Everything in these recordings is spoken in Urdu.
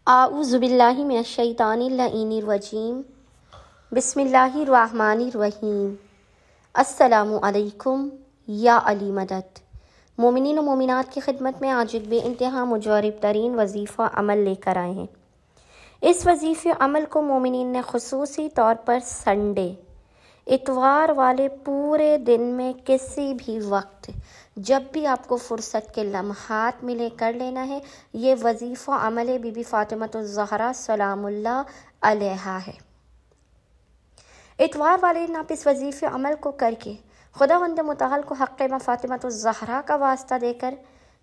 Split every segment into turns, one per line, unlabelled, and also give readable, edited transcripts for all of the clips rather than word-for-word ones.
اعوذ باللہ من الشیطان اللعین الرجیم بسم اللہ الرحمن الرحیم السلام علیکم یا علی مدد۔ مومنین و مومنات کی خدمت میں آج ایک بے انتہا مجرب ترین وظیفہ عمل لے کر آئے ہیں۔ اس وظیفے عمل کو مومنین نے خصوصی طور پر سنڈے، اتوار والے پورے دن میں کسی بھی وقت جب بھی آپ کو فرصت کے لمحات ملے کر لینا ہے۔ یہ وظیفہ عمل بی بی فاطمہ الزہرا سلام اللہ علیہا ہے۔ اتوار والے دن آپ اس وظیفے عمل کو کر کے خداوند متعال کو حق ماں فاطمہ الزہرا کا واسطہ دے کر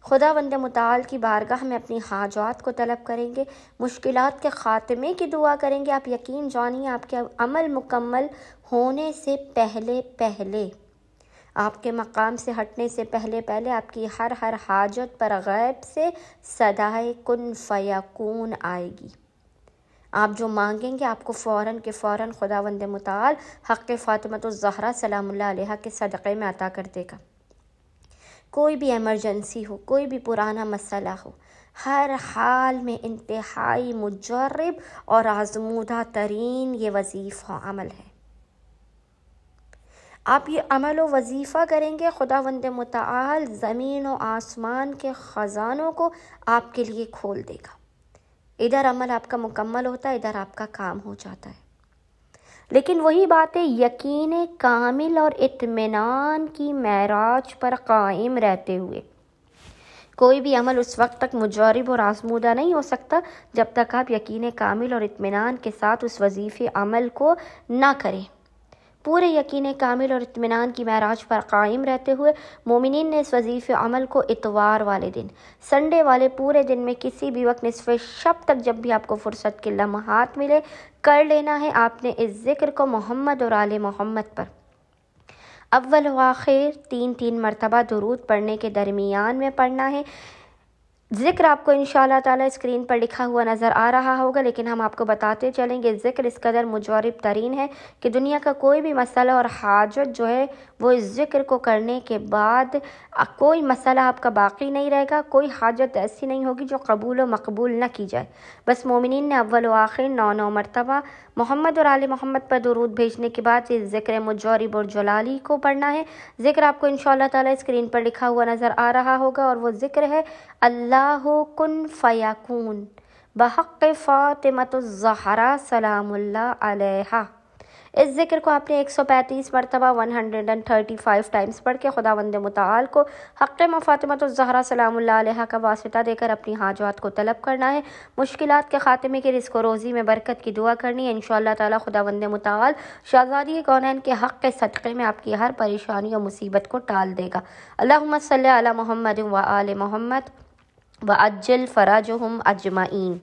خداوند متعال کی بارگاہ میں اپنی حاجات کو طلب کریں گے، مشکلات کے خاتمے کی دعا کریں گے۔ آپ یقین جانیے آپ کے عمل مکمل ہونے سے پہلے آپ کے مقام سے ہٹنے سے پہلے آپ کی ہر حاجت پر غیب سے صدائے کن فیکون آئے گی۔ آپ جو مانگیں گے آپ کو فوراً کے فوراً خداوند متعال حق فاطمہ الزہرا سلام اللہ علیہا کے صدقے میں عطا کر دے گا۔ کوئی بھی ایمرجنسی ہو، کوئی بھی پرانا مسئلہ ہو، ہر حال میں انتہائی مجرب اور آزمودہ ترین یہ وظیفہ عمل ہے۔ آپ یہ عمل و وظیفہ کریں گے، خداوند متعال زمین و آسمان کے خزانوں کو آپ کے لیے کھول دے گا۔ ادھر عمل آپ کا مکمل ہوتا ہے، ادھر آپ کا کام ہو جاتا ہے۔ لیکن وہی بات ہے، یقین کامل اور اطمینان کی معراج پر قائم رہتے ہوئے کوئی بھی عمل اس وقت تک مجرب اور آزمودہ نہیں ہو سکتا جب تک آپ یقین کامل اور اطمینان کے ساتھ اس وظیفے عمل کو نہ کریں۔ پورے یقین کامل اور اطمینان کی معراج پر قائم رہتے ہوئے مومنین نے اس وظیفے عمل کو اتوار والے دن، سنڈے والے پورے دن میں کسی بھی وقت نصف شب تک جب بھی آپ کو فرصت کے لمحات ملے کر لینا ہے۔ آپ نے اس ذکر کو محمد اور آل محمد پر اول و آخر 3 مرتبہ درود پڑھنے کے درمیان میں پڑھنا ہے۔ ذکر آپ کو انشاءاللہ تعالی اسکرین پر لکھا ہوا نظر آ رہا ہوگا، لیکن ہم آپ کو بتاتے چلیں گے ذکر اس قدر مجرب ترین ہے کہ دنیا کا کوئی بھی مسئلہ اور حاجت جو ہے وہ اس ذکر کو کرنے کے بعد کوئی مسئلہ آپ کا باقی نہیں رہے گا، کوئی حاجت ایسی نہیں ہوگی جو قبول و مقبول نہ کی جائے۔ بس مومنین نے اول و آخر 9 مرتبہ محمد اور آل محمد پر درود بھیجنے کے بعد اس ذکر مجرب اور جلالی کو پڑھنا ہے۔ ذکر آپ کو انشاءاللہ تعالی اسکرین پر لکھا ہوا نظر آ رہا ہوگا، اور وہ ذکر ہے اللہ کن فیکون بحق فاطمہ الزہرا سلام اللہ علیہا۔ اس ذکر کو آپ نے 135 مرتبہ 135 ٹائمز پڑھ کے خداوند متعال کو حق ماں فاطمہ الزہرا سلام اللہ علیہا کا واسطہ دے کر اپنی حاجات کو طلب کرنا ہے، مشکلات کے خاتمے کے رزق و روزی میں برکت کی دعا کرنی ہے۔ انشاءاللہ تعالی خداوند متعال شہزادی کونین کے حق کے صدقے میں آپ کی ہر پریشانی و مصیبت کو ٹال دے گا۔ اللہم صلی علی محمد و آل محمد وعجل فرجہم اجمعین۔